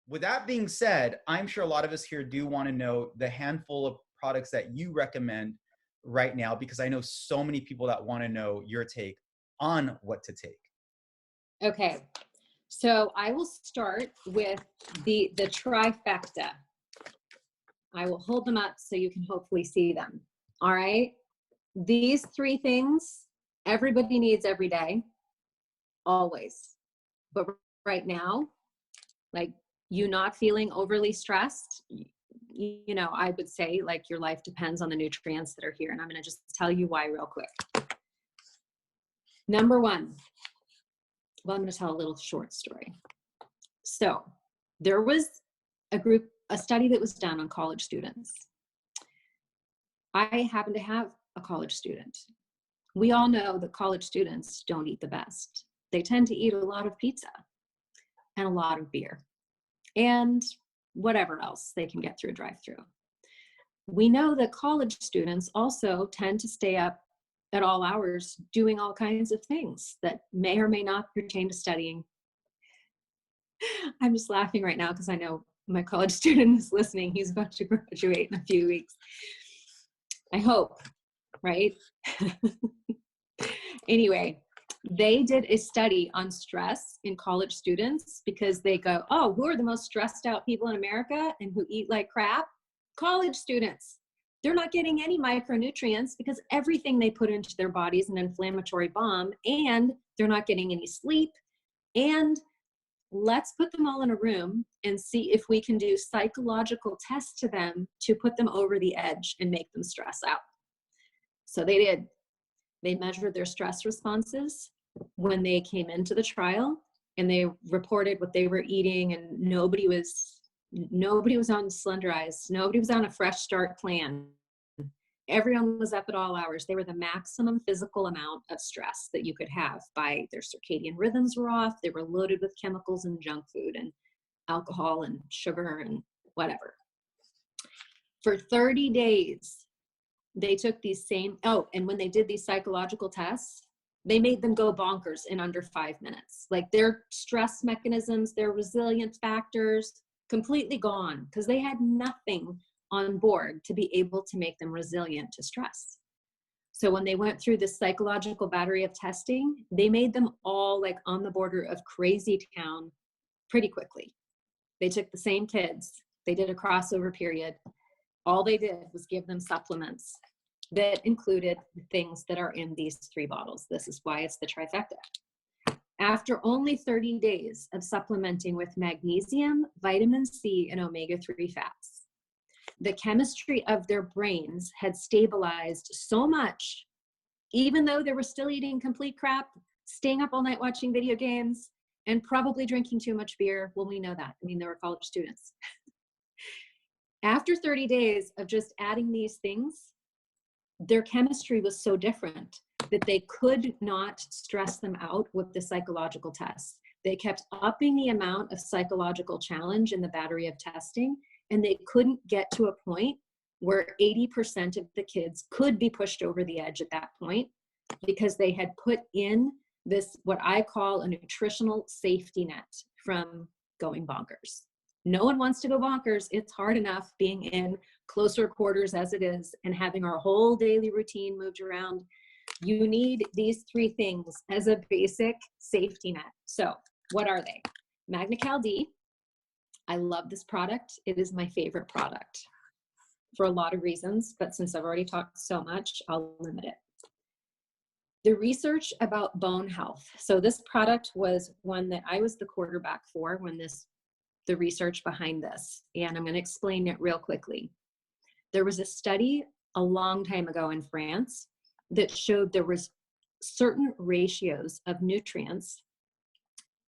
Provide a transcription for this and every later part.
with that being said, I'm sure a lot of us here do want to know the handful of products that you recommend right now, because I know so many people that want to know your take on what to take. Okay, so I will start with the trifecta. I will hold them up so you can hopefully see them. All right, these three things everybody needs every day, always. But right now, like, you not feeling overly stressed, you know, I would say like your life depends on the nutrients that are here. And I'm going to just tell you why real quick. Number one, well, I'm going to tell a little short story. So there was a study that was done on college students. I happen to have a college student. We all know that college students don't eat the best. They tend to eat a lot of pizza and a lot of beer and whatever else they can get through a drive-through. We know that college students also tend to stay up at all hours doing all kinds of things that may or may not pertain to studying. I'm just laughing right now because I know my college student is listening. He's about to graduate in a few weeks. I hope, right? Anyway, they did a study on stress in college students because they go, oh, who are the most stressed out people in America and who eat like crap? College students. They're not getting any micronutrients because everything they put into their body is an inflammatory bomb, and they're not getting any sleep. And let's put them all in a room and see if we can do psychological tests to them to put them over the edge and make them stress out. So they did. They measured their stress responses when they came into the trial, and they reported what they were eating, and nobody was on slender ice. Nobody was on a fresh start plan. Everyone was up at all hours. They were the maximum physical amount of stress that you could have. By their circadian rhythms were off. They were loaded with chemicals and junk food and alcohol and sugar and whatever. For 30 days, they took these same, and when they did these psychological tests, they made them go bonkers in under 5 minutes. Like, their stress mechanisms, their resilience factors, completely gone because they had nothing on board to be able to make them resilient to stress. So when they went through this psychological battery of testing, they made them all like on the border of crazy town pretty quickly. They took the same kids. They did a crossover period. All they did was give them supplements that included the things that are in these 3 bottles. This is why it's the trifecta. After only 30 days of supplementing with magnesium, vitamin C, and omega-3 fats, the chemistry of their brains had stabilized so much, even though they were still eating complete crap, staying up all night watching video games, and probably drinking too much beer. Well, we know that. I mean, they were college students. After 30 days of just adding these things, their chemistry was so different that they could not stress them out with the psychological tests. They kept upping the amount of psychological challenge in the battery of testing, and they couldn't get to a point where 80% of the kids could be pushed over the edge at that point, because they had put in this, what I call a nutritional safety net from going bonkers. No one wants to go bonkers. It's hard enough being in closer quarters as it is and having our whole daily routine moved around. You need these 3 things as a basic safety net. So what are they? Magna-Cal D. I love this product. It is my favorite product for a lot of reasons, but since I've already talked so much, I'll limit it. The research about bone health. So this product was one that I was the quarterback for when the research behind this, and I'm going to explain it real quickly. There was a study a long time ago in France that showed there was certain ratios of nutrients,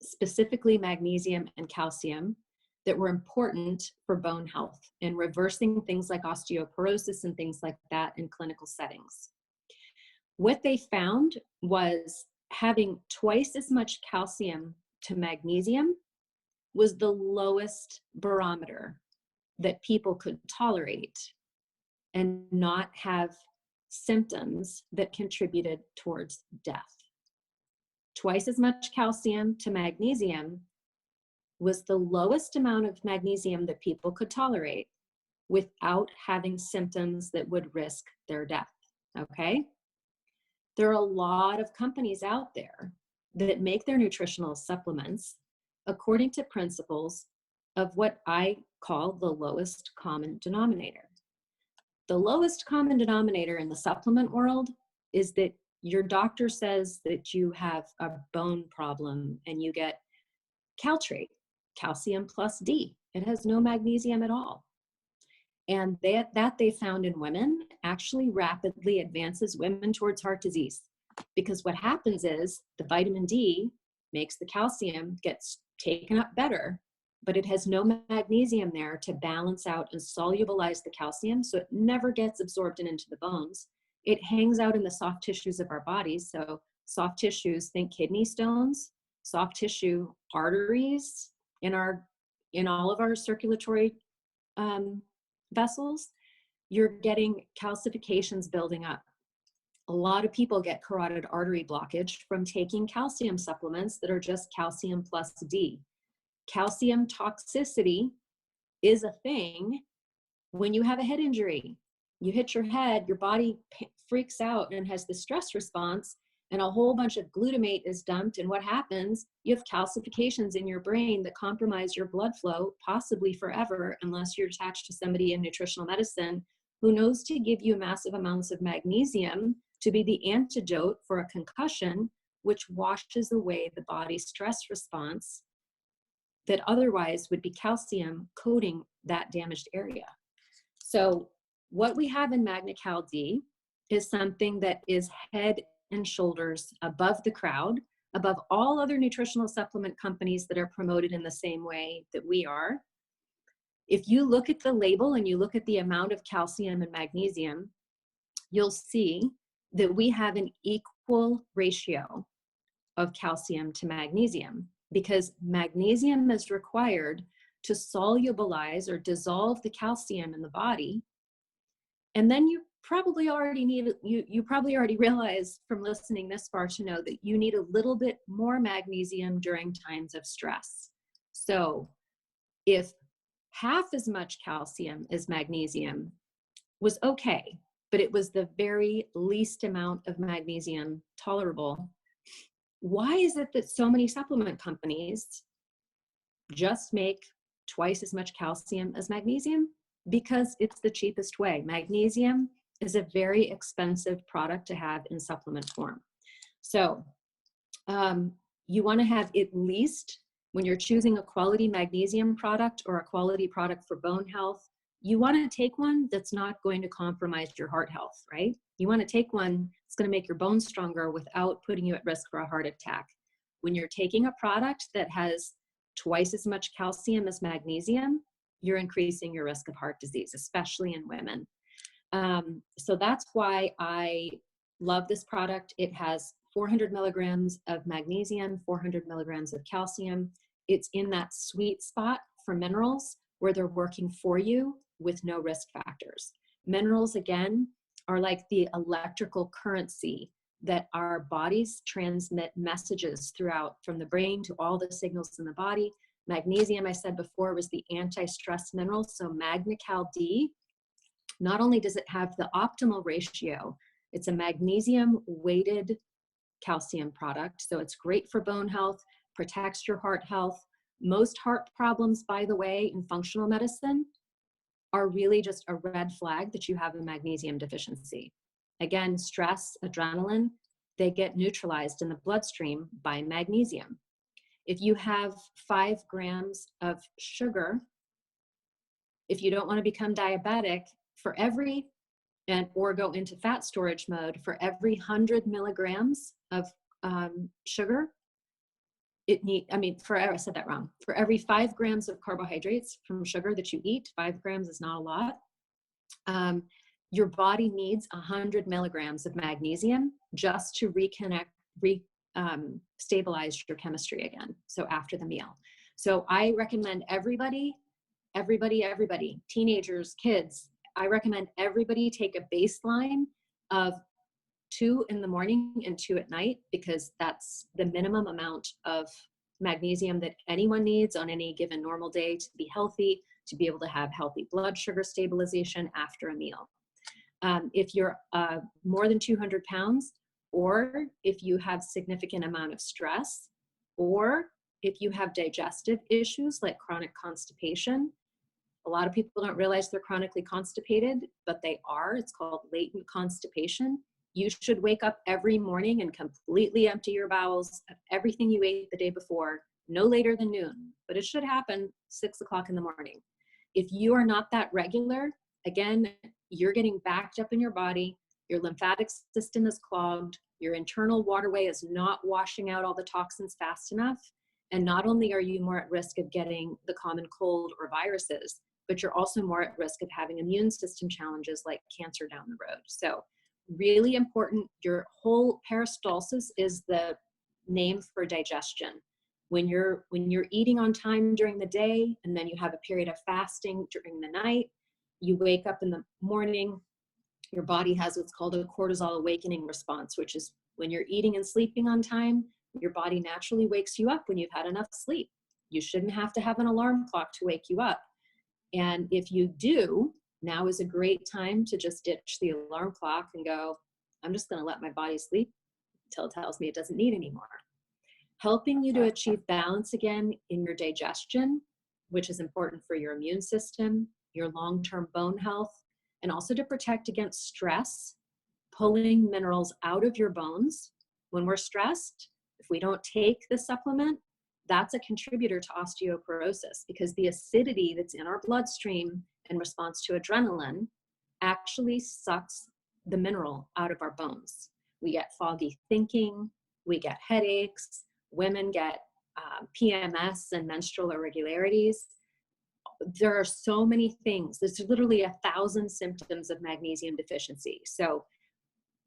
specifically magnesium and calcium, that were important for bone health and reversing things like osteoporosis and things like that in clinical settings. What they found was having twice as much calcium to magnesium was the lowest barometer that people could tolerate and not have symptoms that contributed towards death. Twice as much calcium to magnesium was the lowest amount of magnesium that people could tolerate without having symptoms that would risk their death. Okay? There are a lot of companies out there that make their nutritional supplements according to principles of what I call the lowest common denominator. The lowest common denominator in the supplement world is that your doctor says that you have a bone problem and you get caltrate, calcium plus D. It has no magnesium at all. And that they found in women actually rapidly advances women towards heart disease. Because what happens is the vitamin D makes the calcium gets taken up better, but it has no magnesium there to balance out and solubilize the calcium, so it never gets absorbed into the bones. It hangs out in the soft tissues of our bodies. So soft tissues, think kidney stones, soft tissue arteries in all of our circulatory vessels. You're getting calcifications building up. A lot of people get carotid artery blockage from taking calcium supplements that are just calcium plus D. Calcium toxicity is a thing when you have a head injury. You hit your head, your body freaks out and has the stress response, and a whole bunch of glutamate is dumped. And what happens? You have calcifications in your brain that compromise your blood flow, possibly forever, unless you're attached to somebody in nutritional medicine who knows to give you massive amounts of magnesium to be the antidote for a concussion, which washes away the body's stress response that otherwise would be calcium coating that damaged area. So what we have in MagnaCal D is something that is head and shoulders above the crowd, above all other nutritional supplement companies that are promoted in the same way that we are. If you look at the label and you look at the amount of calcium and magnesium, you'll see that we have an equal ratio of calcium to magnesium, because magnesium is required to solubilize or dissolve the calcium in the body. And then you probably already realize from listening this far to know that you need a little bit more magnesium during times of stress. So if half as much calcium as magnesium was okay, but it was the very least amount of magnesium tolerable, why is it that so many supplement companies just make twice as much calcium as magnesium? Because it's the cheapest way. Magnesium is a very expensive product to have in supplement form. So you want to have at least, when you're choosing a quality magnesium product or a quality product for bone health, you want to take one that's not going to compromise your heart health, right? You want to take one that's going to make your bones stronger without putting you at risk for a heart attack. When you're taking a product that has twice as much calcium as magnesium, you're increasing your risk of heart disease, especially in women. So that's why I love this product. It has 400 milligrams of magnesium, 400 milligrams of calcium. It's in that sweet spot for minerals where they're working for you with no risk factors. Minerals, again, are like the electrical currency that our bodies transmit messages throughout, from the brain to all the signals in the body. Magnesium, I said before, was the anti-stress mineral. So MagnaCal D, not only does it have the optimal ratio, it's a magnesium weighted calcium product. So it's great for bone health, protects your heart health. Most heart problems, by the way, in functional medicine are really just a red flag that you have a magnesium deficiency. Again, stress, adrenaline, they get neutralized in the bloodstream by magnesium. If you have 5 grams of sugar, if you don't want to become diabetic, or go into fat storage mode, for every 100 milligrams of sugar, I said that wrong. For every 5 grams of carbohydrates from sugar that you eat, 5 grams is not a lot. Your body needs 100 milligrams of magnesium just to stabilize your chemistry again. So after the meal. So I recommend everybody, teenagers, kids, I recommend everybody take a baseline of 2 in the morning and 2 at night, because that's the minimum amount of magnesium that anyone needs on any given normal day to be healthy, to be able to have healthy blood sugar stabilization after a meal. If you're more than 200 pounds, or if you have significant amount of stress, or if you have digestive issues like chronic constipation. A lot of people don't realize they're chronically constipated, but they are. It's called latent constipation. You should wake up every morning and completely empty your bowels of everything you ate the day before, no later than noon, but it should happen 6 o'clock in the morning. If you are not that regular, again, you're getting backed up in your body, your lymphatic system is clogged, your internal waterway is not washing out all the toxins fast enough, and not only are you more at risk of getting the common cold or viruses, but you're also more at risk of having immune system challenges like cancer down the road. So really important, your whole peristalsis is the name for digestion. When you're eating on time during the day, and then you have a period of fasting during the night, you wake up in the morning, your body has what's called a cortisol awakening response, which is when you're eating and sleeping on time, your body naturally wakes you up when you've had enough sleep. You shouldn't have to have an alarm clock to wake you up. And if you do, now is a great time to just ditch the alarm clock and go, I'm just going to let my body sleep until it tells me it doesn't need anymore. Helping you to achieve balance again in your digestion, which is important for your immune system, your long-term bone health, and also to protect against stress, pulling minerals out of your bones. When we're stressed, if we don't take the supplement, that's a contributor to osteoporosis, because the acidity that's in our bloodstream in response to adrenaline actually sucks the mineral out of our bones. We get foggy thinking, we get headaches, women get PMS and menstrual irregularities. There are so many things. There's literally 1,000 symptoms of magnesium deficiency. So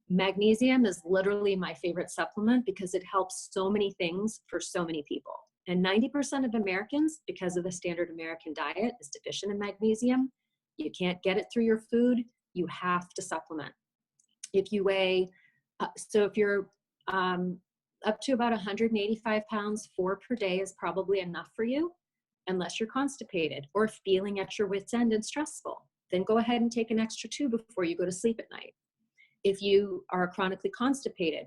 magnesium is literally my favorite supplement because it helps so many things for so many people. And 90% of Americans, because of the standard American diet, is deficient in magnesium. You can't get it through your food. You have to supplement. If you weigh, if you're up to about 185 pounds, 4 per day is probably enough for you, unless you're constipated or feeling at your wit's end and stressful. Then go ahead and take an extra 2 before you go to sleep at night. If you are chronically constipated,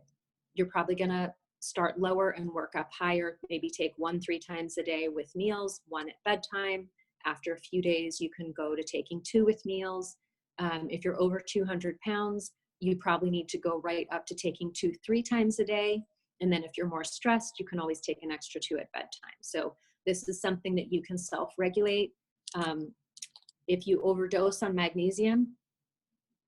you're probably going to start lower and work up higher. Maybe take 1 3 times a day with meals, 1 at bedtime. After a few days, you can go to taking 2 with meals. If you're over 200 pounds, you probably need to go right up to taking 2 3 times a day. And then if you're more stressed, you can always take an extra 2 at bedtime. So this is something that you can self-regulate. If you overdose on magnesium,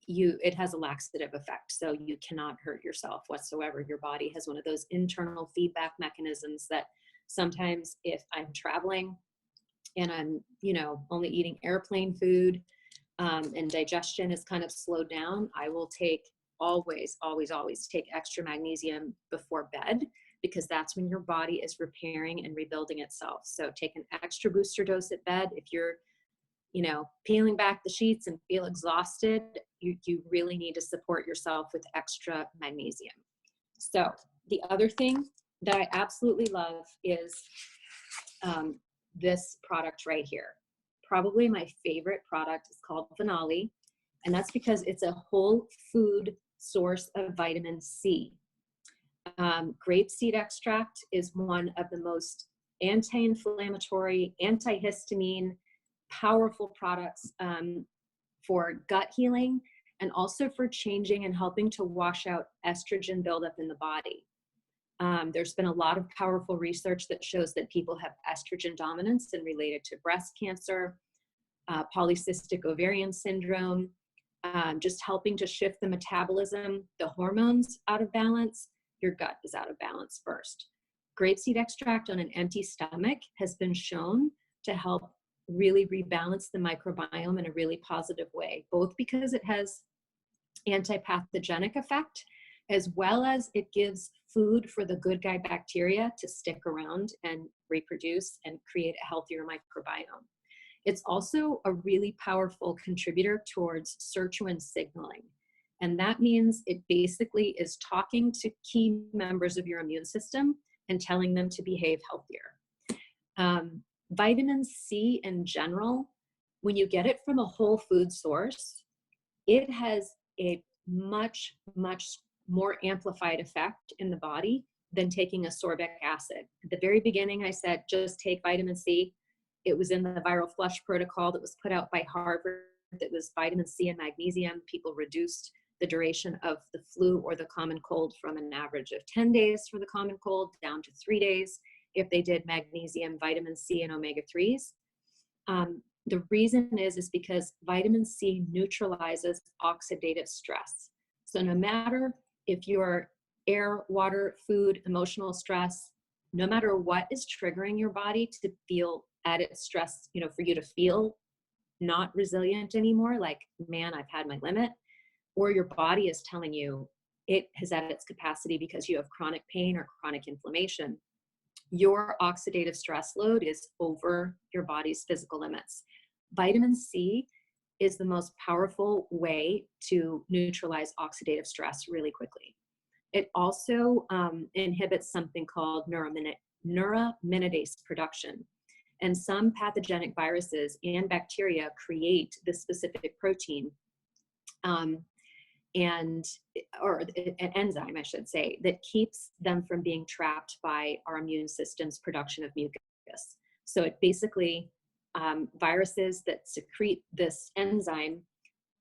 it has a laxative effect. So you cannot hurt yourself whatsoever. Your body has one of those internal feedback mechanisms that sometimes if I'm traveling and I'm, only eating airplane food, and digestion is kind of slowed down, I will always take extra magnesium before bed, because that's when your body is repairing and rebuilding itself. So take an extra booster dose at bed. If you're, peeling back the sheets and feel exhausted, you really need to support yourself with extra magnesium. So the other thing that I absolutely love is this product right here. Probably my favorite product is called Phenoli, and that's because it's a whole food source of vitamin C. Grapeseed extract is one of the most anti-inflammatory, antihistamine, powerful products for gut healing, and also for changing and helping to wash out estrogen buildup in the body. There's been a lot of powerful research that shows that people have estrogen dominance and related to breast cancer, polycystic ovarian syndrome, just helping to shift the metabolism, the hormones out of balance. Your gut is out of balance first. Grapeseed extract on an empty stomach has been shown to help really rebalance the microbiome in a really positive way, both because it has antipathogenic effect, as well as it gives food for the good guy bacteria to stick around and reproduce and create a healthier microbiome. It's also a really powerful contributor towards sirtuin signaling. And that means it basically is talking to key members of your immune system and telling them to behave healthier. Vitamin C in general, when you get it from a whole food source, it has a much, much more amplified effect in the body than taking ascorbic acid. At the very beginning, I said, just take vitamin C. It was in the viral flush protocol that was put out by Harvard. That was vitamin C and magnesium. People reduced the duration of the flu or the common cold from an average of 10 days for the common cold down to 3 days if they did magnesium, vitamin C, and omega-3s. The reason is because vitamin C neutralizes oxidative stress. So no matter if you're air, water, food, emotional stress, no matter what is triggering your body to feel at its stress, you know, for you to feel not resilient anymore, like, man, I've had my limit, or your body is telling you it has at its capacity because you have chronic pain or chronic inflammation, your oxidative stress load is over your body's physical limits. Vitamin C is the most powerful way to neutralize oxidative stress really quickly. It also inhibits something called neuraminidase production. And some pathogenic viruses and bacteria create this specific protein or an enzyme, I should say, that keeps them from being trapped by our immune system's production of mucus. So it basically, viruses that secrete this enzyme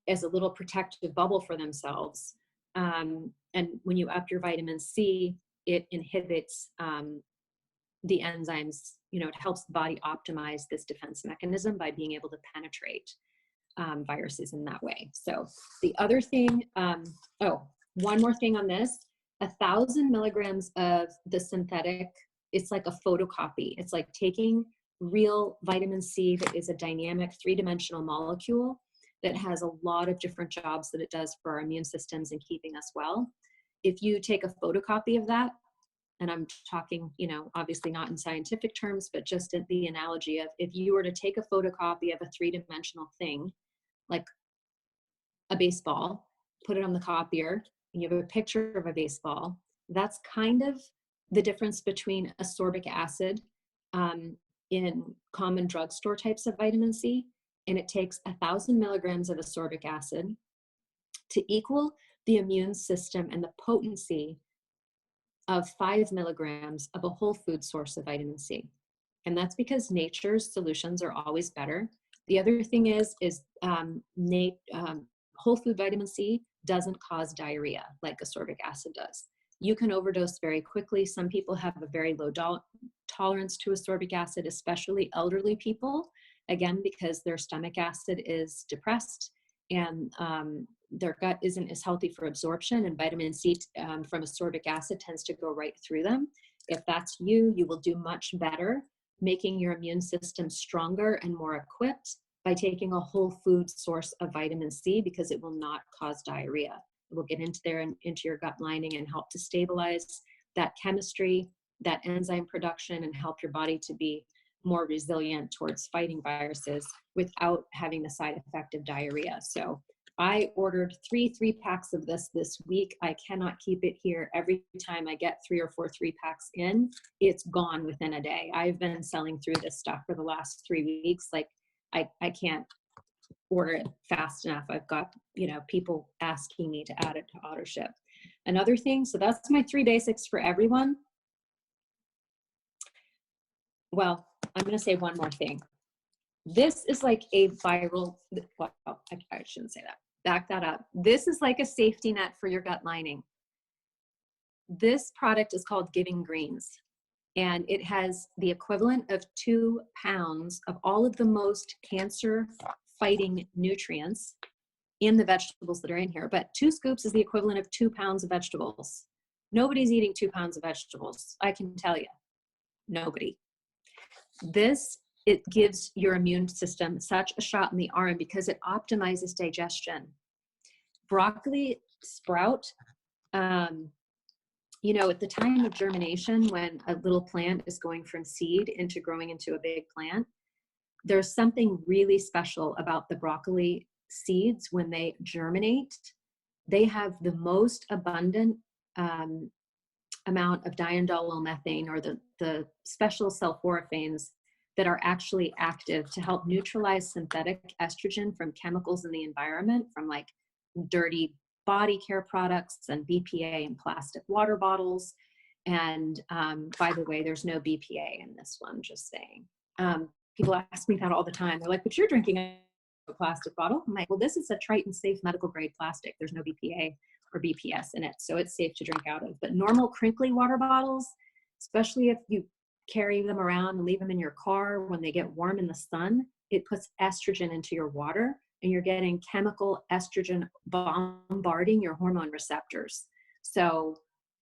as a little protective bubble for themselves. And when you up your vitamin C, it inhibits the enzymes, you know, it helps the body optimize this defense mechanism by being able to penetrate viruses in that way. So the other thing, one more thing on this, 1,000 milligrams of the synthetic, it's like a photocopy. It's like taking real vitamin C that is a dynamic 3-dimensional molecule that has a lot of different jobs that it does for our immune systems and keeping us well. If you take a photocopy of that, and I'm talking, you know, obviously not in scientific terms, but just in the analogy of if you were to take a photocopy of a 3-dimensional thing, like a baseball, put it on the copier, and you have a picture of a baseball, that's kind of the difference between ascorbic acid in common drugstore types of vitamin C, and it takes 1,000 milligrams of ascorbic acid to equal the immune system and the potency of 5 milligrams of a whole food source of vitamin C. And that's because nature's solutions are always better. The other thing is whole food vitamin C doesn't cause diarrhea like ascorbic acid does. You can overdose very quickly. Some people have a very low tolerance to ascorbic acid, especially elderly people, again, because their stomach acid is depressed and their gut isn't as healthy for absorption, and vitamin C from ascorbic acid tends to go right through them. If that's you, you will do much better making your immune system stronger and more equipped by taking a whole food source of vitamin C, because it will not cause diarrhea. It will get into there and into your gut lining and help to stabilize that chemistry, that enzyme production, and help your body to be more resilient towards fighting viruses without having the side effect of diarrhea. So I ordered 3 3-packs of this week. I cannot keep it here. Every time I get 3 or 4 3-packs in, it's gone within a day. I've been selling through this stuff for the last 3 weeks. Like I can't order it fast enough. I've got, you know, people asking me to add it to auto ship. Another thing, so that's my 3 basics for everyone. Well, I'm going to say one more thing. This is like a viral, well, I shouldn't say that. Back that up. This is like a safety net for your gut lining. This product is called Giving Greens, and it has the equivalent of 2 pounds of all of the most cancer-fighting nutrients in the vegetables that are in here. But 2 scoops is the equivalent of 2 pounds of vegetables. Nobody's eating 2 pounds of vegetables. I can tell you, nobody. It gives your immune system such a shot in the arm because it optimizes digestion. Broccoli sprout, you know, at the time of germination, when a little plant is going from seed into growing into a big plant, there's something really special about the broccoli seeds when they germinate. They have the most abundant amount of diindolylmethane, or the special sulforaphanes that are actually active to help neutralize synthetic estrogen from chemicals in the environment, from like dirty body care products and BPA in plastic water bottles. And by the way, there's no BPA in this one, just saying. People ask me that all the time. They're like, but you're drinking a plastic bottle. I'm like, well, this is a Triton safe medical grade plastic. There's no BPA or BPS in it, so it's safe to drink out of. But normal crinkly water bottles, especially if you carry them around and leave them in your car when they get warm in the sun, it puts estrogen into your water, and you're getting chemical estrogen bombarding your hormone receptors. So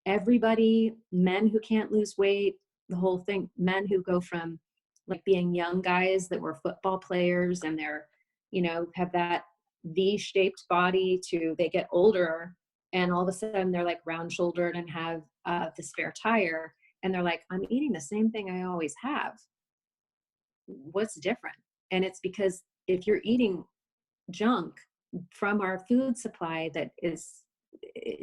everybody, men who can't lose weight, the whole thing, men who go from like being young guys that were football players and they're, you know, have that V-shaped body, to they get older and all of a sudden they're like round shouldered and have the spare tire, and they're like, I'm eating the same thing I always have. What's different? And it's because if you're eating junk from our food supply, that is,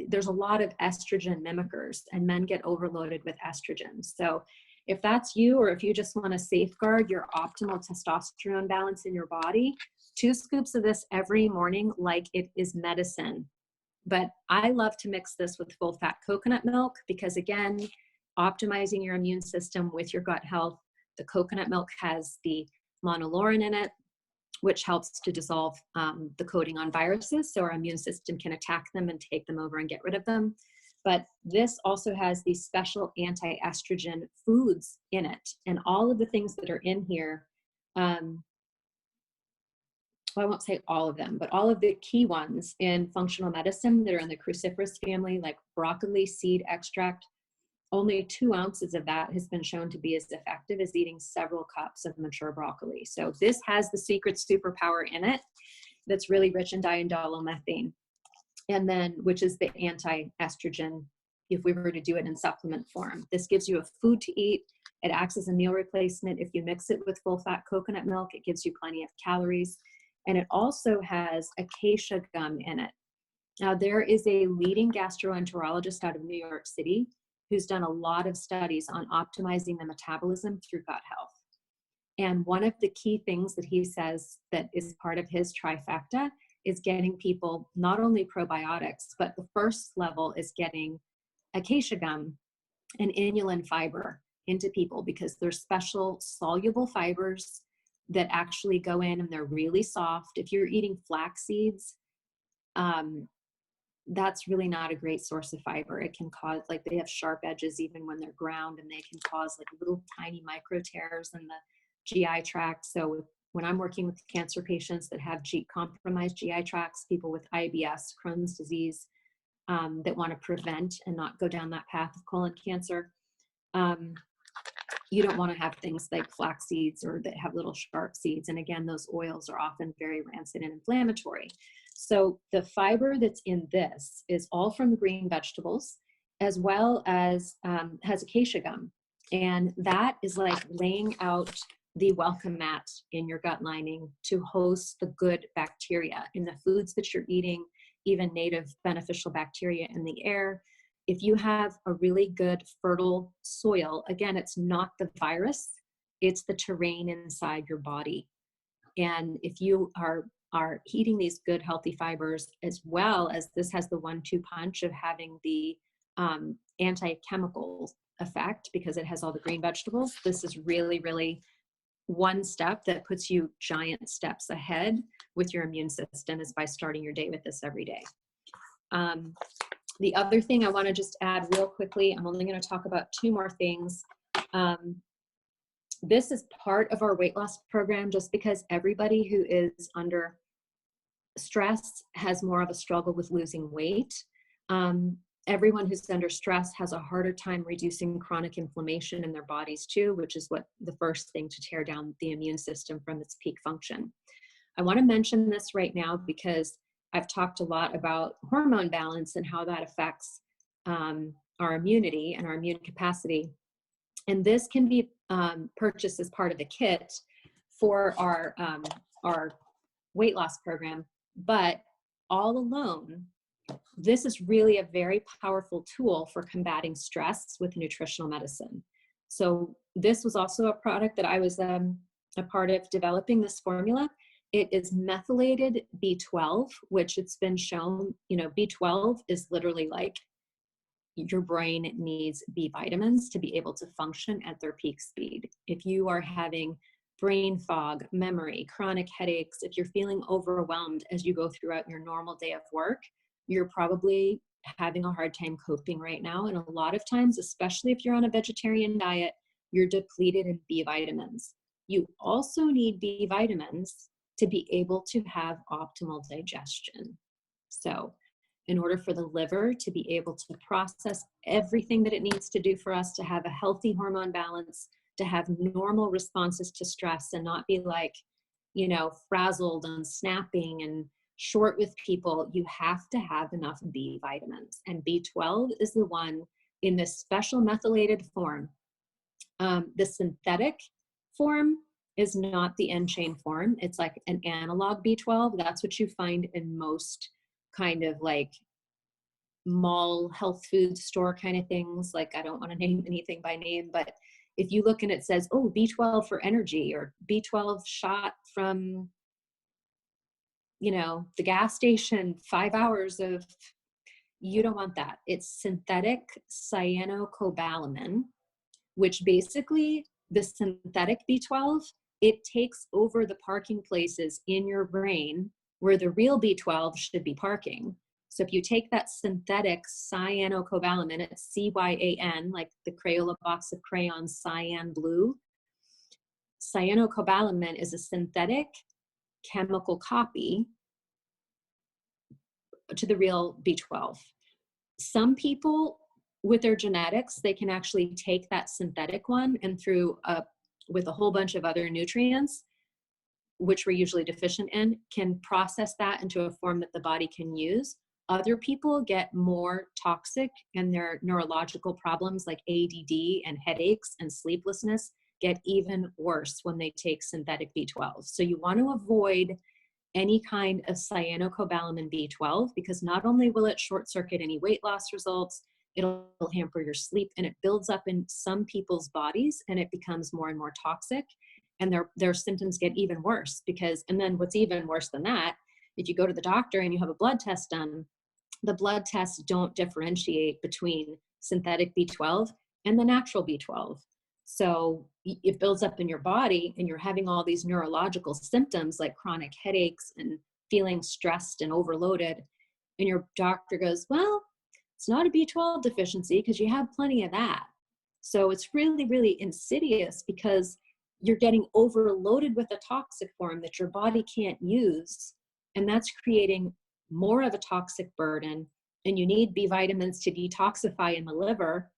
there's a lot of estrogen mimickers, and men get overloaded with estrogen. So if that's you, or if you just want to safeguard your optimal testosterone balance in your body, 2 scoops of this every morning, like it is medicine. But I love to mix this with full fat coconut milk, because again, optimizing your immune system with your gut health. The coconut milk has the monolaurin in it, which helps to dissolve the coating on viruses, so our immune system can attack them and take them over and get rid of them. But this also has these special anti-estrogen foods in it. And all of the things that are in here, well, I won't say all of them, but all of the key ones in functional medicine that are in the cruciferous family, like broccoli seed extract, only 2 ounces of that has been shown to be as effective as eating several cups of mature broccoli. So this has the secret superpower in it that's really rich in diindolylmethane, and then, which is the anti-estrogen if we were to do it in supplement form. This gives you a food to eat. It acts as a meal replacement. If you mix it with full fat coconut milk, it gives you plenty of calories. And it also has acacia gum in it. Now, there is a leading gastroenterologist out of New York City who's done a lot of studies on optimizing the metabolism through gut health. And one of the key things that he says that is part of his trifecta is getting people not only probiotics, but the first level is getting acacia gum and inulin fiber into people, because they're special soluble fibers that actually go in and they're really soft. If you're eating flax seeds, that's really not a great source of fiber. It can cause, like, they have sharp edges even when they're ground, and they can cause like little tiny micro tears in the GI tract. So when I'm working with cancer patients that have compromised GI tracts, people with IBS, Crohn's disease, that want to prevent and not go down that path of colon cancer, you don't want to have things like flax seeds or that have little sharp seeds. And again, those oils are often very rancid and inflammatory. So the fiber that's in this is all from green vegetables, as well as has acacia gum. And that is like laying out the welcome mat in your gut lining to host the good bacteria in the foods that you're eating, even native beneficial bacteria in the air. If you have a really good fertile soil, again, it's not the virus, it's the terrain inside your body. And if you are eating these good healthy fibers, as well as this has the 1-2 punch of having the anti-chemical effect, because it has all the green vegetables, this is really, really one step that puts you giant steps ahead with your immune system, is by starting your day with this every day. The other thing I want to just add real quickly, I'm only going to talk about 2 more things. This is part of our weight loss program, just because everybody who is under stress has more of a struggle with losing weight. Everyone who's under stress has a harder time reducing chronic inflammation in their bodies too, which is what the first thing to tear down the immune system from its peak function. I want to mention this right now because I've talked a lot about hormone balance and how that affects our immunity and our immune capacity. And this can be purchased as part of the kit for our weight loss program, but all alone, This is really a very powerful tool for combating stress with nutritional medicine. So this was also a product that I was a part of developing this formula. It is methylated B12, which it's been shown, B12 is literally like your brain needs B vitamins to be able to function at their peak speed. If you are having brain fog, memory, chronic headaches, if you're feeling overwhelmed as you go throughout your normal day of work, you're probably having a hard time coping right now. And a lot of times, especially if you're on a vegetarian diet, you're depleted in B vitamins. You also need B vitamins to be able to have optimal digestion. So in order for the liver to be able to process everything that it needs to do for us to have a healthy hormone balance, to have normal responses to stress and not be like, frazzled and snapping and short with people, you have to have enough B vitamins. And B12 is the one in this special methylated form. The synthetic form is not the end-chain form. It's like an analog B12. That's what you find in most kind of like mall health food store kind of things. Like, I don't want to name anything by name, but if you look and it says, oh, B12 for energy or B12 shot from, the gas station, 5 hours of, you don't want that. It's synthetic cyanocobalamin, which basically the synthetic B12, it takes over the parking places in your brain where the real B12 should be parking. So if you take that synthetic cyanocobalamin, it's CYAN, like the Crayola box of crayons, cyan blue. Cyanocobalamin is a synthetic chemical copy to the real B12. Some people with their genetics, they can actually take that synthetic one and with a whole bunch of other nutrients, which we're usually deficient in, can process that into a form that the body can use. Other people get more toxic and their neurological problems like ADD and headaches and sleeplessness get even worse when they take synthetic B12. So you want to avoid any kind of cyanocobalamin B12 because not only will it short circuit any weight loss results, it'll hamper your sleep and it builds up in some people's bodies and it becomes more and more toxic and their symptoms get even worse and then what's even worse than that, if you go to the doctor and you have a blood test done, the blood tests don't differentiate between synthetic B12 and the natural B12. So it builds up in your body and you're having all these neurological symptoms like chronic headaches and feeling stressed and overloaded. And your doctor goes, well, it's not a B12 deficiency because you have plenty of that. So it's really, really insidious because you're getting overloaded with a toxic form that your body can't use. And that's creating more of a toxic burden. And you need B vitamins to detoxify in the liver.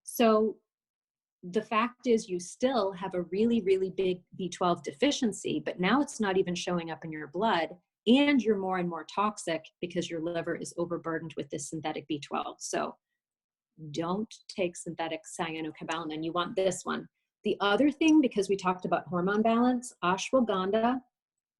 So the fact is you still have a really, really big B12 deficiency, but now it's not even showing up in your blood and you're more and more toxic because your liver is overburdened with this synthetic B12. So don't take synthetic cyanocobalamin. You want this one. The other thing, because we talked about hormone balance, ashwagandha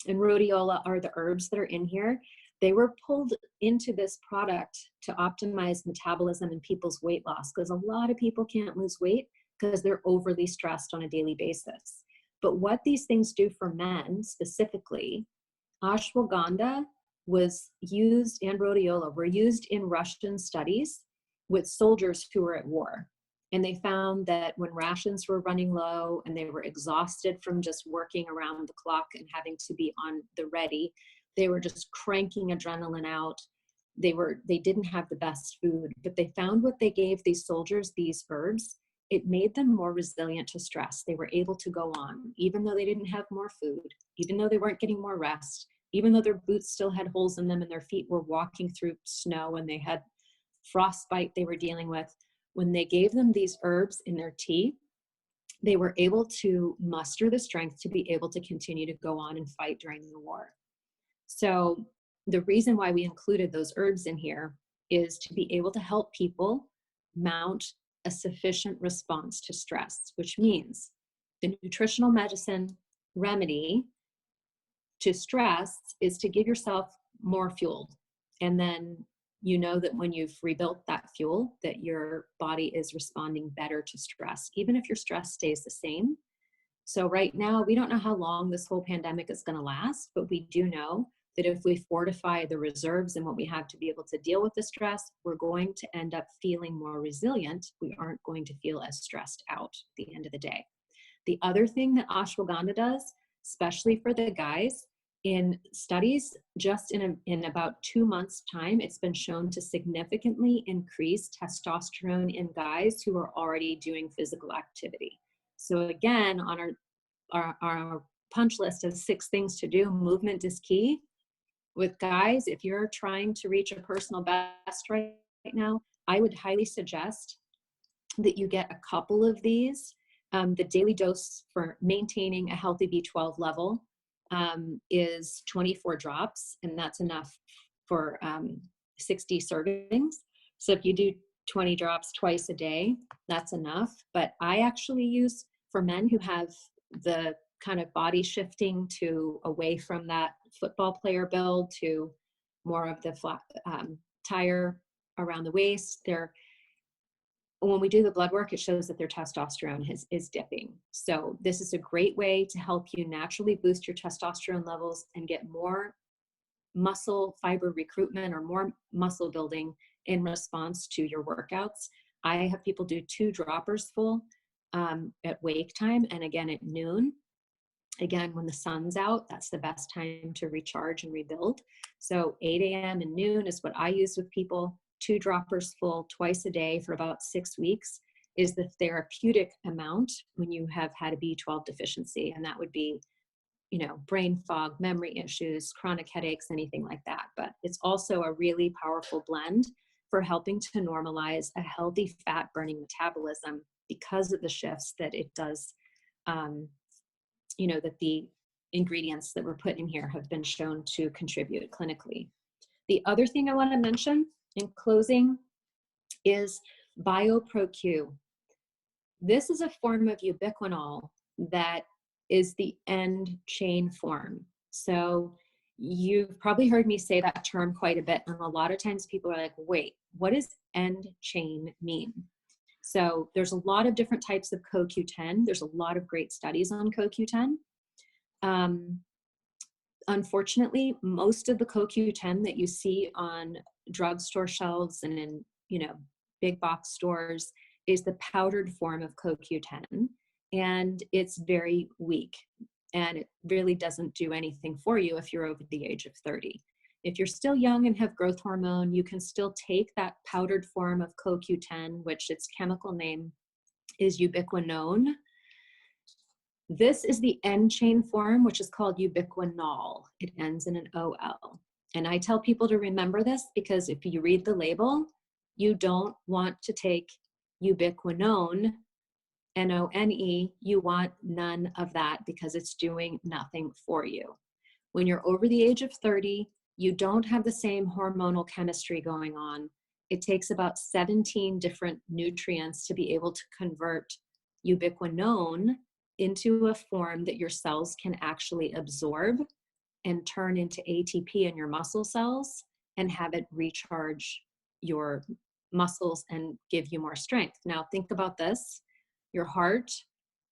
and rhodiola are the herbs that are in here. They were pulled into this product to optimize metabolism and people's weight loss because a lot of people can't lose weight because they're overly stressed on a daily basis. But what these things do for men specifically, ashwagandha was used and rhodiola were used in Russian studies with soldiers who were at war. And they found that when rations were running low and they were exhausted from just working around the clock and having to be on the ready, they were just cranking adrenaline out. They didn't have the best food, but they found what they gave these soldiers, these herbs, it made them more resilient to stress. They were able to go on, even though they didn't have more food, even though they weren't getting more rest, even though their boots still had holes in them and their feet were walking through snow and they had frostbite they were dealing with. When they gave them these herbs in their tea, they were able to muster the strength to be able to continue to go on and fight during the war. So the reason why we included those herbs in here is to be able to help people mount a sufficient response to stress, which means the nutritional medicine remedy to stress is to give yourself more fuel. And then you know that when you've rebuilt that fuel, that your body is responding better to stress, even if your stress stays the same. So right now, we don't know how long this whole pandemic is going to last, but we do know that if we fortify the reserves and what we have to be able to deal with the stress, we're going to end up feeling more resilient. We aren't going to feel as stressed out at the end of the day. The other thing that ashwagandha does, especially for the guys, in studies, just in about 2 months' time, it's been shown to significantly increase testosterone in guys who are already doing physical activity. So again, on our punch list of 6 things to do, movement is key. With guys, if you're trying to reach a personal best right now, I would highly suggest that you get a couple of these. The daily dose for maintaining a healthy B12 level is 24 drops, and that's enough for 60 servings. So if you do 20 drops twice a day, that's enough. But I actually use, for men who have the kind of body shifting to away from that football player build to more of the flat tire around the waist, when we do the blood work, it shows that their testosterone is dipping. So this is a great way to help you naturally boost your testosterone levels and get more muscle fiber recruitment or more muscle building in response to your workouts. I have people do 2 droppers full at wake time and again at noon. Again, when the sun's out, that's the best time to recharge and rebuild. So 8 a.m. and noon is what I use with people. 2 droppers full twice a day for about 6 weeks is the therapeutic amount when you have had a B12 deficiency. And that would be, brain fog, memory issues, chronic headaches, anything like that. But it's also a really powerful blend for helping to normalize a healthy fat burning metabolism because of the shifts that it does, that the ingredients that we're putting in here have been shown to contribute clinically. The other thing I want to mention in closing is BioProQ. This is a form of ubiquinol that is the end chain form. So you've probably heard me say that term quite a bit. And a lot of times people are like, wait, what does end chain mean? So there's a lot of different types of CoQ10. There's a lot of great studies on CoQ10. Unfortunately, most of the CoQ10 that you see on drugstore shelves and in, big box stores is the powdered form of CoQ10, and it's very weak, and it really doesn't do anything for you if you're over the age of 30. If you're still young and have growth hormone, you can still take that powdered form of CoQ10, which its chemical name is ubiquinone. This is the end chain form, which is called ubiquinol. It ends in an OL. And I tell people to remember this because if you read the label, you don't want to take ubiquinone, N-O-N-E. You want none of that because it's doing nothing for you. When you're over the age of 30, you don't have the same hormonal chemistry going on. It takes about 17 different nutrients to be able to convert ubiquinone into a form that your cells can actually absorb and turn into ATP in your muscle cells and have it recharge your muscles and give you more strength. Now think about this. Your heart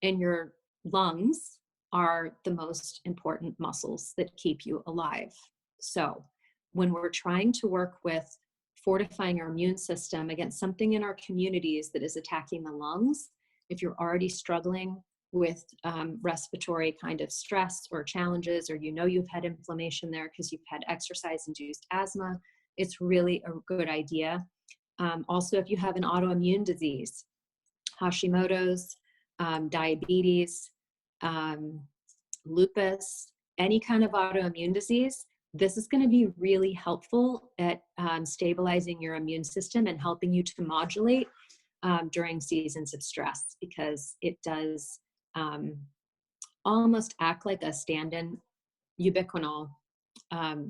and your lungs are the most important muscles that keep you alive. So when we're trying to work with fortifying our immune system against something in our communities that is attacking the lungs, if you're already struggling with respiratory kind of stress or challenges, or you've had inflammation there because you've had exercise-induced asthma, it's really a good idea. Also, if you have an autoimmune disease, Hashimoto's, diabetes, lupus, any kind of autoimmune disease, this is going to be really helpful at stabilizing your immune system and helping you to modulate during seasons of stress, because it does almost act like a stand-in. Ubiquinol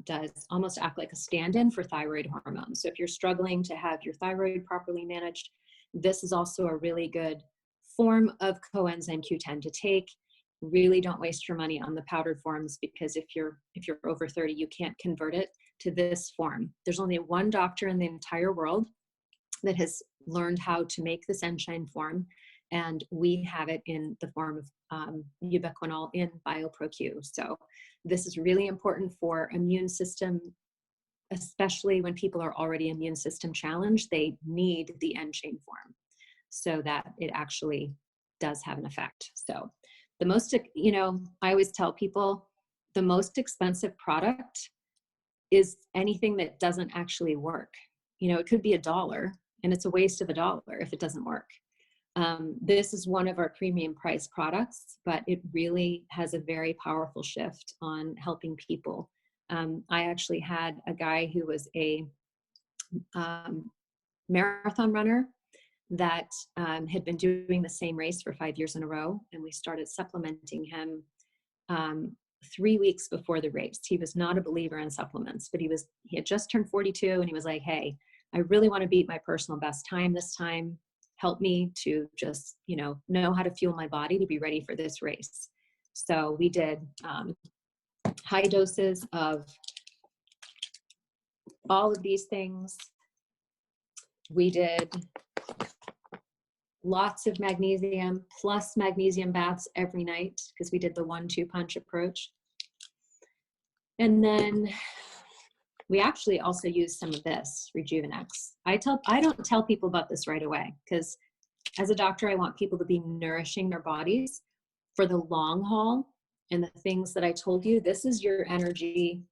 does almost act like a stand-in for thyroid hormone. So if you're struggling to have your thyroid properly managed, this is also a really good form of coenzyme Q10 to take. really don't waste your money on the powdered forms, because if you're over 30, you can't convert it to this form. There's only one doctor in the entire world that has learned how to make this Enshine form, and we have it in the form of ubiquinol in BioProQ. So this is really important for immune system, especially when people are already immune system challenged. They need the Enshine form so that it actually does have an effect. So the most, I always tell people the most expensive product is anything that doesn't actually work. It could be $1, and it's a waste of $1 if it doesn't work. This is one of our premium price products, but it really has a very powerful shift on helping people. I actually had a guy who was a marathon runner that had been doing the same race for 5 years in a row, and we started supplementing him 3 weeks before the race. He was not a believer in supplements, but he had just turned 42, and he was like, hey, I really want to beat my personal best time this time. Help me to just, know how to fuel my body to be ready for this race. So we did high doses of all of these things. We did lots of magnesium, plus magnesium baths every night, because we did the 1-2 punch approach. And then we actually also use some of this Rejuvenex. I don't tell people about this right away, because as a doctor, I want people to be nourishing their bodies for the long haul. And the things that I told you, this is your energy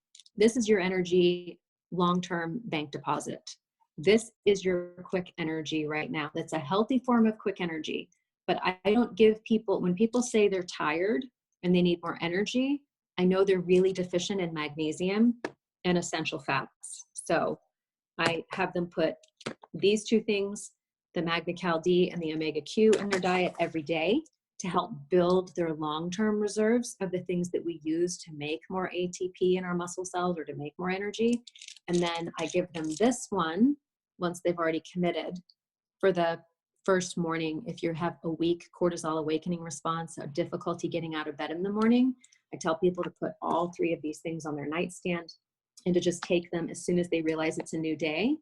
long-term bank deposit. This is your quick energy right now. That's a healthy form of quick energy. But I don't give people, when people say they're tired and they need more energy, I know they're really deficient in magnesium and essential fats. So I have them put these two things, the Magna-Cal D and the Omega Q, in their diet every day to help build their long-term reserves of the things that we use to make more ATP in our muscle cells or to make more energy. And then I give them this one once they've already committed for the first morning. If you have a weak cortisol awakening response or difficulty getting out of bed in the morning, I tell people to put all 3 of these things on their nightstand and to just take them as soon as they realize it's a new day.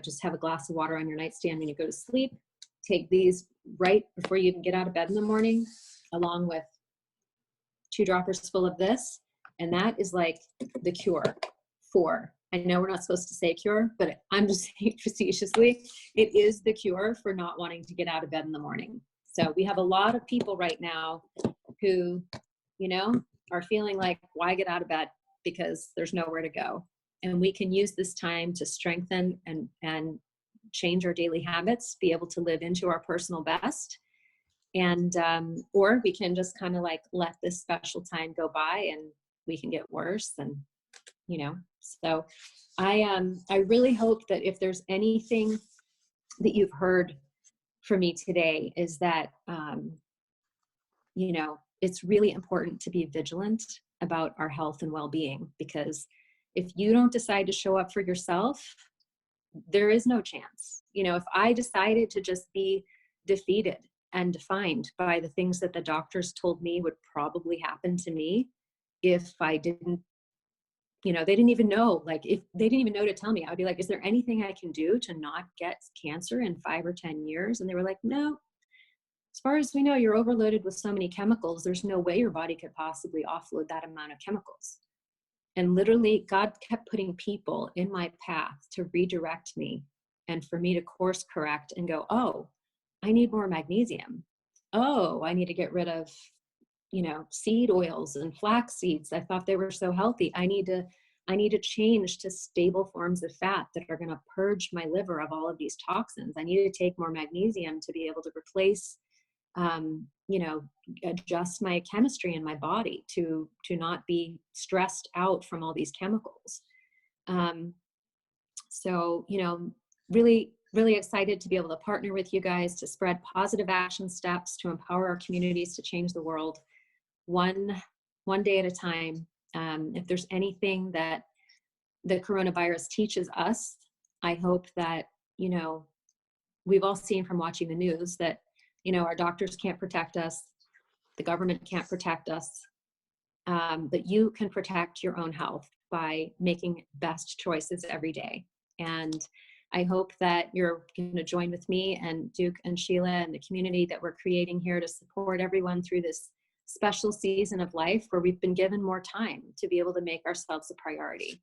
Just have a glass of water on your nightstand when you go to sleep. Take these right before you even get out of bed in the morning, along with 2 droppers full of this. And that is like the cure for, I know we're not supposed to say cure, but I'm just saying facetiously, it is the cure for not wanting to get out of bed in the morning. So we have a lot of people right now who, are feeling like, why get out of bed? Because there's nowhere to go. And we can use this time to strengthen and change our daily habits, be able to live into our personal best. And, or we can just kind of like let this special time go by and we can get worse. And, so I really hope that if there's anything that you've heard from me today is that, it's really important to be vigilant about our health and well-being, because if you don't decide to show up for yourself, there is no chance. If I decided to just be defeated and defined by the things that the doctors told me would probably happen to me if I didn't, they didn't even know, if they didn't even know to tell me, I would be like, is there anything I can do to not get cancer in 5 or 10 years? And they were like, no, as far as we know, you're overloaded with so many chemicals. There's no way your body could possibly offload that amount of chemicals. And literally, God kept putting people in my path to redirect me and for me to course correct and go, oh, I need more magnesium. Oh, I need to get rid of, seed oils and flax seeds. I thought they were so healthy. I need to change to stable forms of fat that are going to purge my liver of all of these toxins. I need to take more magnesium to be able to replace, adjust my chemistry in my body to not be stressed out from all these chemicals. So, really, really excited to be able to partner with you guys to spread positive action steps to empower our communities to change the world one day at a time. If there's anything that the coronavirus teaches us, I hope that, we've all seen from watching the news that, You know, our doctors can't protect us. The government can't protect us. But you can protect your own health by making best choices every day. And I hope that you're going to join with me and Duke and Sheila and the community that we're creating here to support everyone through this special season of life where we've been given more time to be able to make ourselves a priority.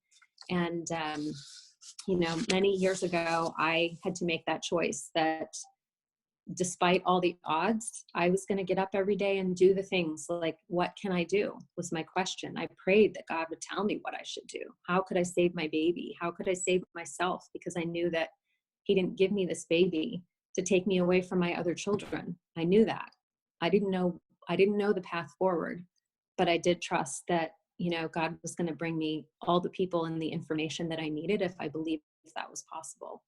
And, you know, many years ago, I had to make that choice that despite all the odds, I was going to get up every day and do the things. Like, what can I do was my question. I prayed that God would tell me what I should do. How could I save my baby? How could I save myself? Because I knew that he didn't give me this baby to take me away from my other children. I knew that. I didn't know the path forward, but I did trust that, you know, God was going to bring me all the people and the information that I needed if I believed that was possible.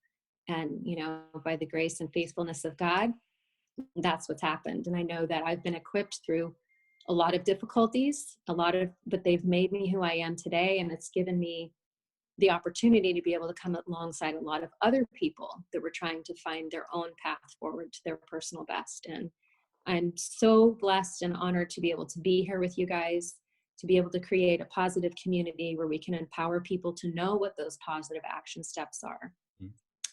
And, you know, by the grace and faithfulness of God, that's what's happened. And I know that I've been equipped through a lot of difficulties, but they've made me who I am today. And it's given me the opportunity to be able to come alongside a lot of other people that were trying to find their own path forward to their personal best. And I'm so blessed and honored to be able to be here with you guys, to be able to create a positive community where we can empower people to know what those positive action steps are.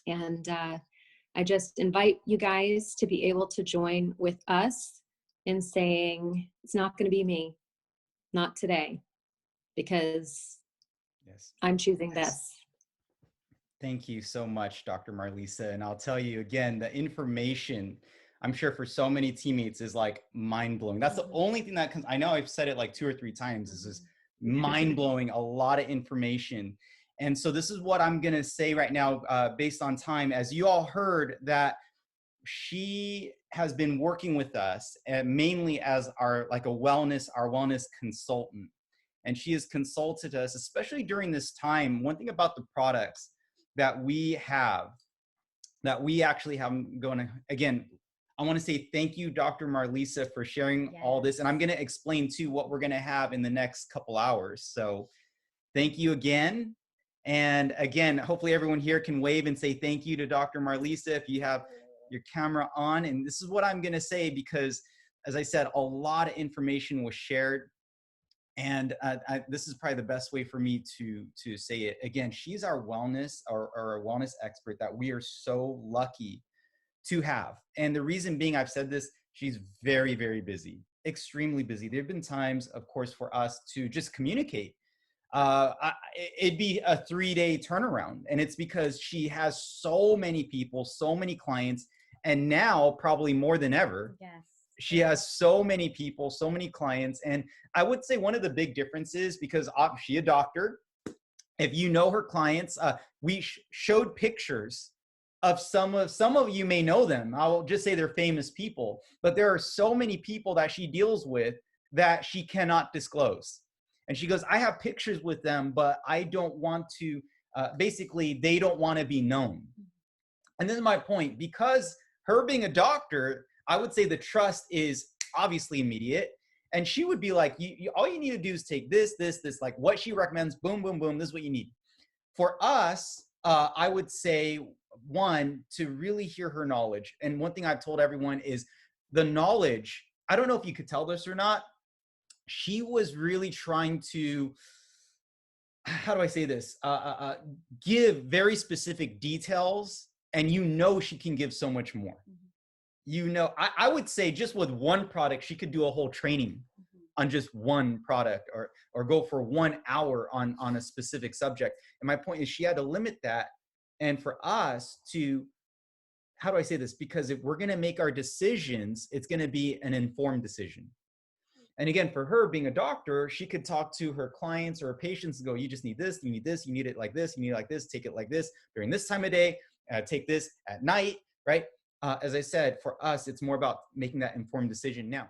And I just invite you guys to be able to join with us in saying, it's not going to be me, not today, because Yes. I'm choosing this. Thank you so much, Dr. Marlisa. And I'll tell you again, the information, I'm sure for so many teammates is like mind blowing. That's the only thing that comes. I know I've said it like 2 or 3 times. This is mind blowing, a lot of information. And so this is what I'm going to say right now, based on time. As you all heard, that she has been working with us mainly as our wellness consultant. And she has consulted us, especially during this time. One thing about the products that we actually have going to, again, I want to say thank you, Dr. Marlisa, for sharing all this. And I'm going to explain too what we're going to have in the next couple hours. So thank you again. And again, hopefully everyone here can wave and say thank you to Dr. Marlisa if you have your camera on. And this is what I'm going to say, because as I said, a lot of information was shared. And this is probably the best way for me to say it. Again, she's our wellness or a wellness expert that we are so lucky to have. And the reason being, I've said this, she's very, very busy, extremely busy. There have been times, of course, for us to just communicate. It'd be a 3-day turnaround. And it's because she has so many people, so many clients, and now probably more than ever. Yes. She has so many people, so many clients. And I would say one of the big differences, because she a doctor, if you know her clients, we showed pictures of some of you may know them. I'll just say they're famous people, but there are so many people that she deals with that she cannot disclose. And she goes, I have pictures with them, but I don't want to, basically, they don't want to be known. And this is my point, because her being a doctor, I would say the trust is obviously immediate. And she would be like, all you need to do is take this, like what she recommends, boom, boom, boom, this is what you need. For us, I would say, one, to really hear her knowledge. And one thing I've told everyone is the knowledge, I don't know if you could tell this or not, she was really trying to, how do I say this, give very specific details, and you know she can give so much more. You know, I would say just with one product, she could do a whole training on just one product, or go for 1 hour on a specific subject. And my point is she had to limit that. And for us to, how do I say this? Because if we're going to make our decisions, it's going to be an informed decision. And again, for her being a doctor, she could talk to her clients or her patients and go, you just need this, you need this, you need it like this, you need it like this, take it like this during this time of day, take this at night, right? As I said, for us, it's more about making that informed decision. Now,